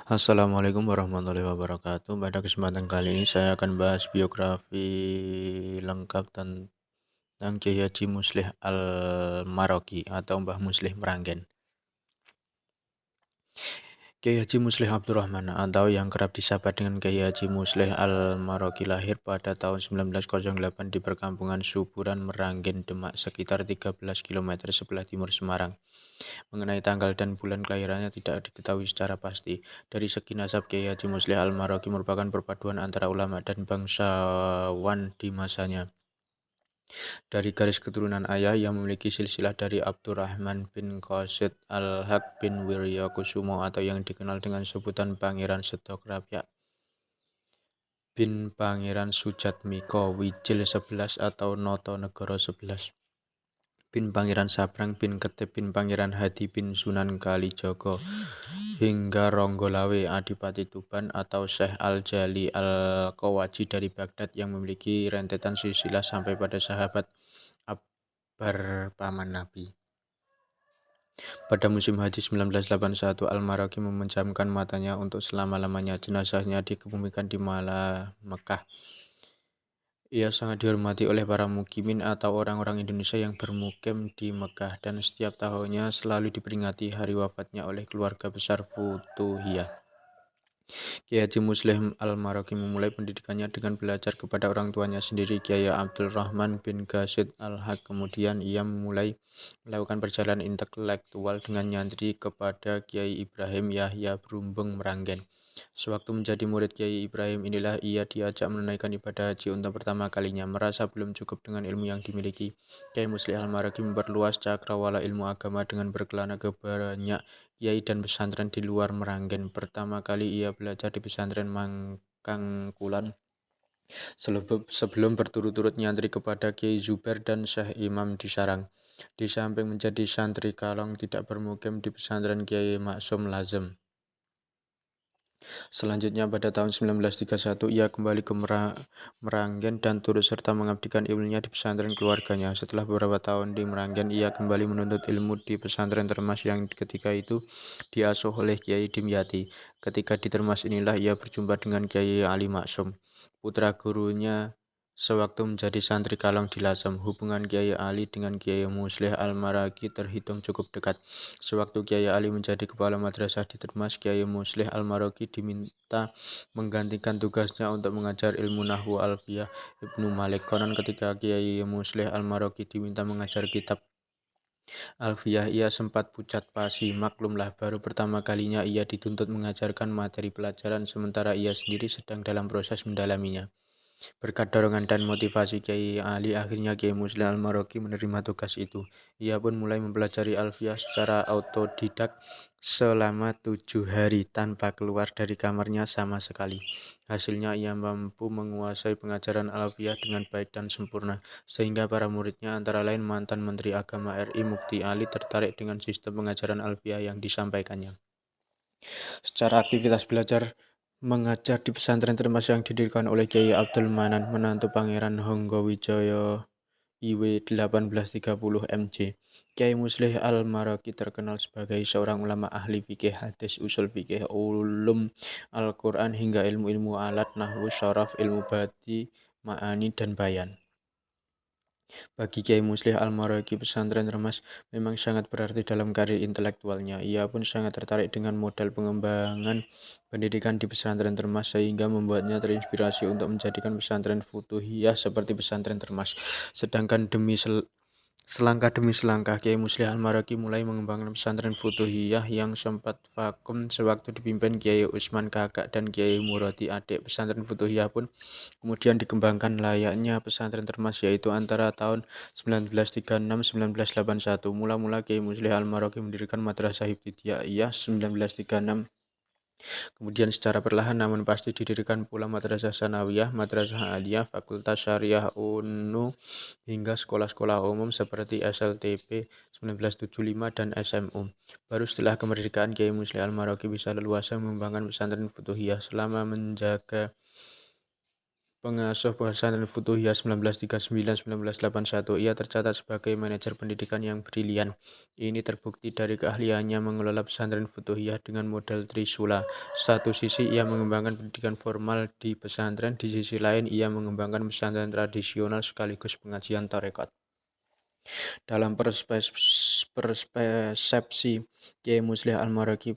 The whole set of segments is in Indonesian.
Assalamualaikum warahmatullahi wabarakatuh. Pada kesempatan kali ini saya akan bahas biografi lengkap tentang Kiai Haji Muslih Al-Maroki atau Mbah Muslih Meranggen. Kiai Haji Muslih Abdurrahman atau yang kerap disapa dengan Kiai Haji Muslih Al-Maroki lahir pada tahun 1908 di perkampungan Suburan Meranggen, Demak, sekitar 13 km sebelah timur Semarang. Mengenai tanggal dan bulan kelahirannya tidak diketahui secara pasti. Dari segi nasab, Kiai Haji Muslih Al-Maroki merupakan perpaduan antara ulama dan bangsawan di masanya. Dari garis keturunan ayah yang memiliki silsilah dari Abdurrahman bin Qasid Al-Haq bin Wiryakusumo atau yang dikenal dengan sebutan Pangeran Setok Rapiak bin Pangeran Sujatmiko Wijil 11 atau Noto Negoro 11 bin Pangeran Sabrang bin Ketep bin Pangeran Hadi bin Sunan Kalijogo hingga Ronggolawe Adipati Tuban atau Syekh Al-Jali Al-Qawaji dari Baghdad yang memiliki rentetan silsilah sampai pada sahabat Akbar paman Nabi. Pada musim haji 1981, Al-Maroki memejamkan matanya untuk selama-lamanya. Jenazahnya dikebumikan di Mekah. Ia sangat dihormati oleh para mukimin atau orang-orang Indonesia yang bermukim di Mekah dan setiap tahunnya selalu diperingati hari wafatnya oleh keluarga besar Futuhiyah. Kiai Haji Muslim Al-Maroki memulai pendidikannya dengan belajar kepada orang tuanya sendiri, Kiai Abdul Rahman bin Qasid Al-Haq. Kemudian ia mulai melakukan perjalanan intelektual dengan nyantri kepada Kiai Ibrahim Yahya Brumbeng Meranggen. Sewaktu menjadi murid Kiai Ibrahim inilah ia diajak menunaikan ibadah haji untuk pertama kalinya. Merasa belum cukup dengan ilmu yang dimiliki, Kiai Muslim Al-Maroki memperluas cakrawala ilmu agama dengan berkelana ke banyak kiai dan pesantren di luar Meranggen. Pertama kali ia belajar di pesantren Mangkangkulan sebelum berturut-turut nyantri kepada Kiai Zubair dan Syekh Imam di Sarang. Di samping menjadi santri kalong, tidak bermukim di pesantren Kiai Maksum Lazem. Selanjutnya pada tahun 1931 ia kembali ke Meranggen dan turut serta mengabdikan ilmunya di pesantren keluarganya. Setelah beberapa tahun di Meranggen, ia kembali menuntut ilmu di pesantren Termas yang ketika itu diasuh oleh Kiai Dimyati. Ketika di Termas inilah ia berjumpa dengan Kiai Ali Maksum, putra gurunya sewaktu menjadi santri kalong di Lasem. Hubungan Kiai Ali dengan Kiai Muslih Al-Maroki terhitung cukup dekat. Sewaktu Kiai Ali menjadi kepala madrasah di Termas, Kiai Muslih Al-Maroki diminta menggantikan tugasnya untuk mengajar ilmu Nahwu Alfiyah Ibnu Malik. Konon ketika Kiai Muslih Al-Maroki diminta mengajar kitab Alfiyah, ia sempat pucat pasi. Maklumlah, baru pertama kalinya ia dituntut mengajarkan materi pelajaran sementara ia sendiri sedang dalam proses mendalaminya. Berkat dorongan dan motivasi Kiai Ali, akhirnya Kiai Muslim Al-Maroki menerima tugas itu. Ia pun mulai mempelajari Alfiyah secara autodidak selama 7 hari tanpa keluar dari kamarnya sama sekali. Hasilnya ia mampu menguasai pengajaran Alfiyah dengan baik dan sempurna, sehingga para muridnya antara lain mantan Menteri Agama RI Mukti Ali tertarik dengan sistem pengajaran Alfiyah yang disampaikannya. Secara aktivitas belajar mengajar di pesantren Termas yang didirikan oleh Kiai Abdul Manan, menantu Pangeran Honggowijoyo IW 1830 MJ. Kiai Muslih Al-Maroki terkenal sebagai seorang ulama ahli fikih hadis, usul fikih, ulum Al-Quran hingga ilmu-ilmu alat, nahwu, syaraf, ilmu badi, ma'ani, dan bayan. Bagi Kiai Muslih Al-Maroki, pesantren Termas memang sangat berarti dalam karir intelektualnya. Ia pun sangat tertarik dengan modal pengembangan pendidikan di pesantren Termas sehingga membuatnya terinspirasi untuk menjadikan pesantren Futuhiyah seperti pesantren Termas. Sedangkan selangkah demi selangkah, Kiai Muslih Al-Maroki mulai mengembangkan pesantren Futuhiyah yang sempat vakum sewaktu dipimpin Kiai Usman kakak dan Kiai Muradi adik. Pesantren Futuhiyah pun kemudian dikembangkan layaknya pesantren Termas, yaitu antara tahun 1936-1981. Mula-mula Kiai Muslih Al-Maroki mendirikan Madrasah Ibtidaiyah 1936. Kemudian secara perlahan namun pasti didirikan pula Madrasah Sanawiyah, Madrasah Aliyah, Fakultas Syariah UNU, hingga sekolah-sekolah umum seperti SLTP 1975 dan SMU. Baru setelah kemerdekaan, Kiai Muslih Al-Maroki bisa leluasa mengembangkan pesantren Futuhiyah selama menjaga Pengasuh pesantren Futuhiyah 1939-1981, ia tercatat sebagai manajer pendidikan yang brilian. Ini terbukti dari keahliannya mengelola pesantren Futuhiyah dengan model Trisula. Satu sisi ia mengembangkan pendidikan formal di pesantren, di sisi lain ia mengembangkan pesantren tradisional sekaligus pengajian tarekat. Dalam persepsi Kiai Muslih Al-Maraki,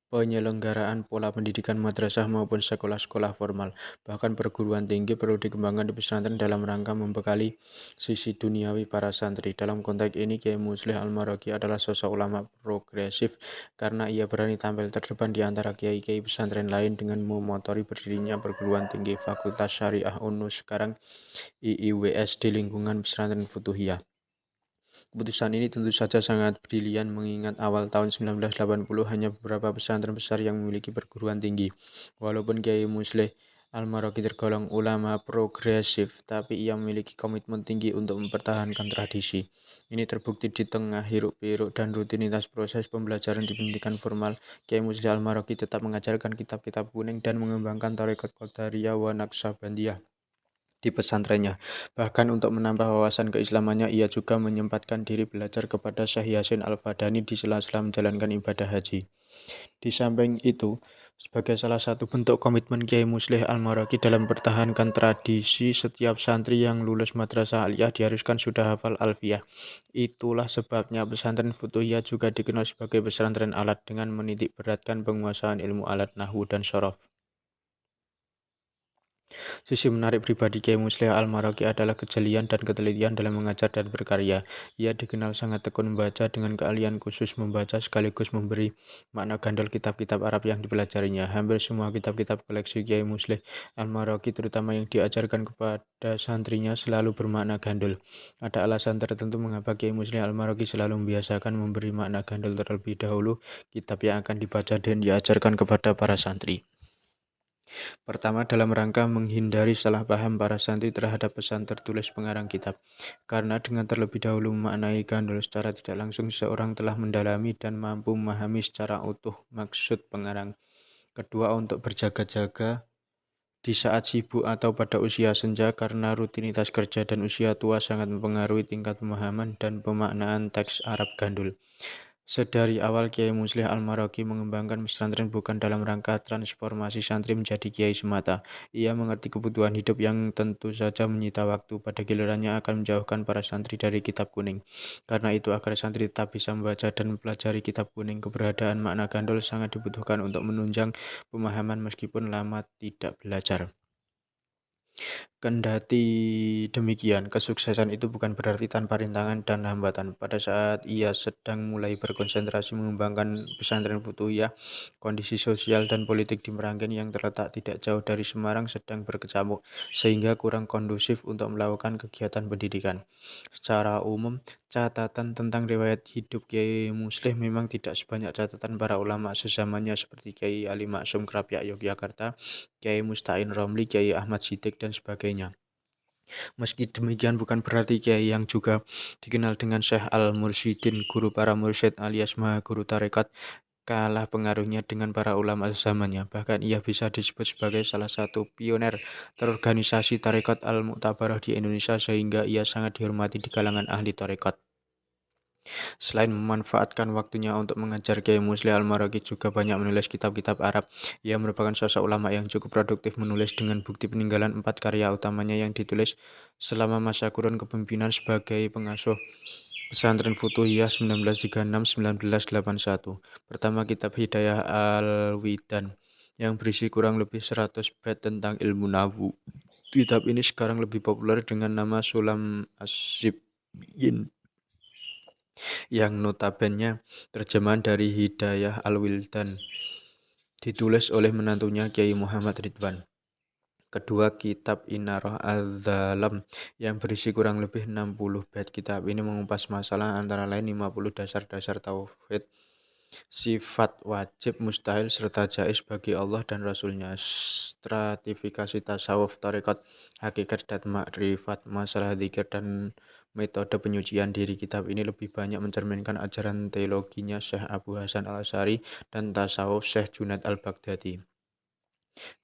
penyelenggaraan pola pendidikan madrasah maupun sekolah-sekolah formal, bahkan perguruan tinggi perlu dikembangkan di pesantren dalam rangka membekali sisi duniawi para santri. Dalam konteks ini, Kiai Muslih Al-Maraki adalah sosok ulama progresif karena ia berani tampil terdepan di antara kiai-kiai pesantren lain dengan memotori berdirinya perguruan tinggi Fakultas Syariah UNUS, sekarang IIWS, di lingkungan pesantren Futuhiyah. Keputusan ini tentu saja sangat brilian mengingat awal tahun 1980 hanya beberapa pesantren besar yang memiliki perguruan tinggi. Walaupun Kiai Muslih Al-Maraki tergolong ulama progresif, tapi ia memiliki komitmen tinggi untuk mempertahankan tradisi. Ini terbukti di tengah hiruk-pikuk dan rutinitas proses pembelajaran di pendidikan formal. Kiai Muslih Al-Maraki tetap mengajarkan kitab-kitab kuning dan mengembangkan tarekat Qadariyah wa Naqsabandiyah di pesantrennya. Bahkan untuk menambah wawasan keislamannya, ia juga menyempatkan diri belajar kepada Syekh Yasin Al-Fadani di sela-sela menjalankan ibadah haji. Di samping itu, sebagai salah satu bentuk komitmen Kiai Muslih Al-Maraki dalam mempertahankan tradisi, setiap santri yang lulus madrasah aliyah diharuskan sudah hafal alfiyah. Itulah sebabnya pesantren Futuhiyah juga dikenal sebagai pesantren alat dengan menitik beratkan penguasaan ilmu alat nahwu dan sorof. Sisi menarik pribadi Kiai Muslih Al-Maraki adalah kejelian dan ketelitian dalam mengajar dan berkarya. Ia dikenal sangat tekun membaca dengan keahlian khusus membaca sekaligus memberi makna gandol kitab-kitab Arab yang dipelajarinya. Hampir semua kitab-kitab koleksi Kiai Muslih Al-Maraki, terutama yang diajarkan kepada santrinya, selalu bermakna gandol. Ada alasan tertentu mengapa Kiai Muslih Al-Maraki selalu membiasakan memberi makna gandol terlebih dahulu kitab yang akan dibaca dan diajarkan kepada para santri. Pertama, dalam rangka menghindari salah paham para santri terhadap pesan tertulis pengarang kitab. Karena dengan terlebih dahulu memaknai gandol secara tidak langsung, seorang telah mendalami dan mampu memahami secara utuh maksud pengarang. Kedua, untuk berjaga-jaga di saat sibuk atau pada usia senja, karena rutinitas kerja dan usia tua sangat mempengaruhi tingkat pemahaman dan pemaknaan teks Arab gandul. Sedari awal, Kiai Muslih Al-Maraki mengembangkan pesantren bukan dalam rangka transformasi santri menjadi kiai semata. Ia mengerti kebutuhan hidup yang tentu saja menyita waktu. Pada gilirannya akan menjauhkan para santri dari kitab kuning. Karena itu, agar santri tetap bisa membaca dan mempelajari kitab kuning, keberadaan makna gandol sangat dibutuhkan untuk menunjang pemahaman meskipun lama tidak belajar. Kendati demikian, kesuksesan itu bukan berarti tanpa rintangan dan hambatan. Pada saat ia sedang mulai berkonsentrasi mengembangkan pesantren Futuhiyah, kondisi sosial dan politik di Meranggen yang terletak tidak jauh dari Semarang sedang berkecamuk, sehingga kurang kondusif untuk melakukan kegiatan pendidikan. Secara umum, catatan tentang riwayat hidup Kiai Muslih memang tidak sebanyak catatan para ulama sezamannya seperti Kiai Ali Maksum Krapyak Yogyakarta, Kiai Musta'in Romli, Kiai Ahmad Siddiq, dan sebagainya. Meski demikian, bukan berarti Kiai yang juga dikenal dengan Syekh Al-Mursyidin, guru para mursyid alias maha guru tarekat, kalah pengaruhnya dengan para ulama zamannya. Bahkan ia bisa disebut sebagai salah satu pioner terorganisasi tarekat Al-Mu'tabarah di Indonesia, sehingga ia sangat dihormati di kalangan ahli tarekat. Selain memanfaatkan waktunya untuk mengajar, Kiai Muslih Al-Maraki juga banyak menulis kitab-kitab Arab. Ia merupakan sosok ulama yang cukup produktif menulis, dengan bukti peninggalan 4 karya utamanya yang ditulis selama masa kurun kepemimpinan sebagai pengasuh pesantren Futuhiyah 1936-1981. Pertama, kitab Hidayah Al-Widan yang berisi kurang lebih 100 bait tentang ilmu nahwu. Kitab ini sekarang lebih populer dengan nama Sulam As-Sibyin, yang notabene terjemahan dari Hidayah Al-Wildan, ditulis oleh menantunya Kiai Muhammad Ridwan. Kedua, kitab Inarah Az-Zalam yang berisi kurang lebih 60 bait. Kitab ini mengupas masalah antara lain 50 dasar-dasar tauhid, sifat wajib, mustahil, serta jaiz bagi Allah dan Rasulnya, stratifikasi tasawuf, tarekat, hakikat dan makrifat, masalah zikir, dan metode penyucian diri. Kitab ini lebih banyak mencerminkan ajaran teologinya Syekh Abu Hasan Al-Asy'ari dan tasawuf Syekh Junaid Al-Baghdadi.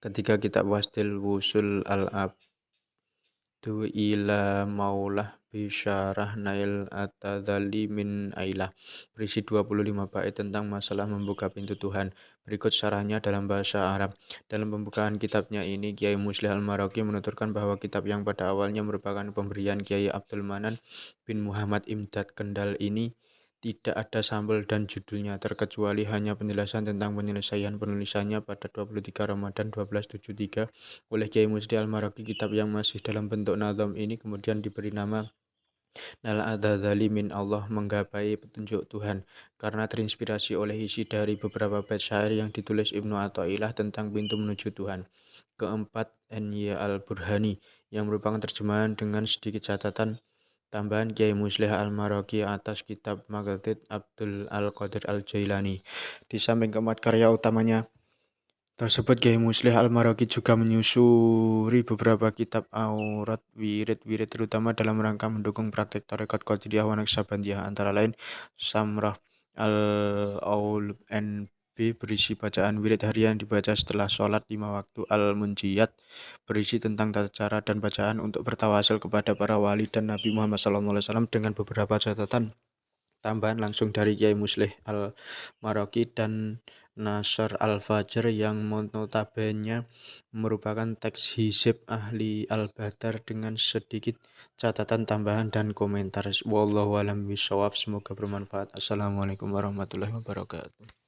Ketiga kitab Wasdil Wusul Al-Abdu ila Maulah Bisyarah Nail At-Tadzali min Ailah, berisi 25 bait tentang masalah membuka pintu Tuhan. Berikut syarahnya dalam bahasa Arab. Dalam pembukaan kitabnya ini, Kiai Muslih Al-Maraki menuturkan bahwa kitab yang pada awalnya merupakan pemberian Kiai Abdul Manan bin Muhammad Imdad Kendal ini tidak ada sampel dan judulnya, terkecuali hanya penjelasan tentang penyelesaian penulisannya pada 23 Ramadan 1273 oleh Kiai Musdi Al-Maraki. Kitab yang masih dalam bentuk nazam ini kemudian diberi nama Nal-Adzali min Allah, menggapai petunjuk Tuhan, karena terinspirasi oleh isi dari beberapa bait syair yang ditulis Ibnu Athaillah tentang pintu menuju Tuhan. Keempat, N.Y. Al-Burhani, yang merupakan terjemahan dengan sedikit catatan tambahan Kiai Muslih Al-Maraki atas kitab Maqasid Abdul Al-Qadir Al-Jailani. Di samping keempat karya utamanya tersebut, Kiai Muslih Al-Maraki juga menyusuri beberapa kitab aurat wirid-wirid, terutama dalam rangka mendukung praktek tarekat Qadiriyah wa Naqsabandiyah, antara lain Samrah Al-Aul NB berisi bacaan wirid harian dibaca setelah sholat 5 waktu, Al-Munjiyat berisi tentang tata cara dan bacaan untuk bertawasul kepada para wali dan Nabi Muhammad SAW, dengan beberapa catatan tambahan langsung dari Kiai Muslih Al-Maraki, dan Nasr Al-Fajr yang notabene merupakan teks hizib ahli Al-Badar dengan sedikit catatan tambahan dan komentar. Wallahu a'lam bishawab. Semoga bermanfaat. Assalamualaikum warahmatullahi wabarakatuh.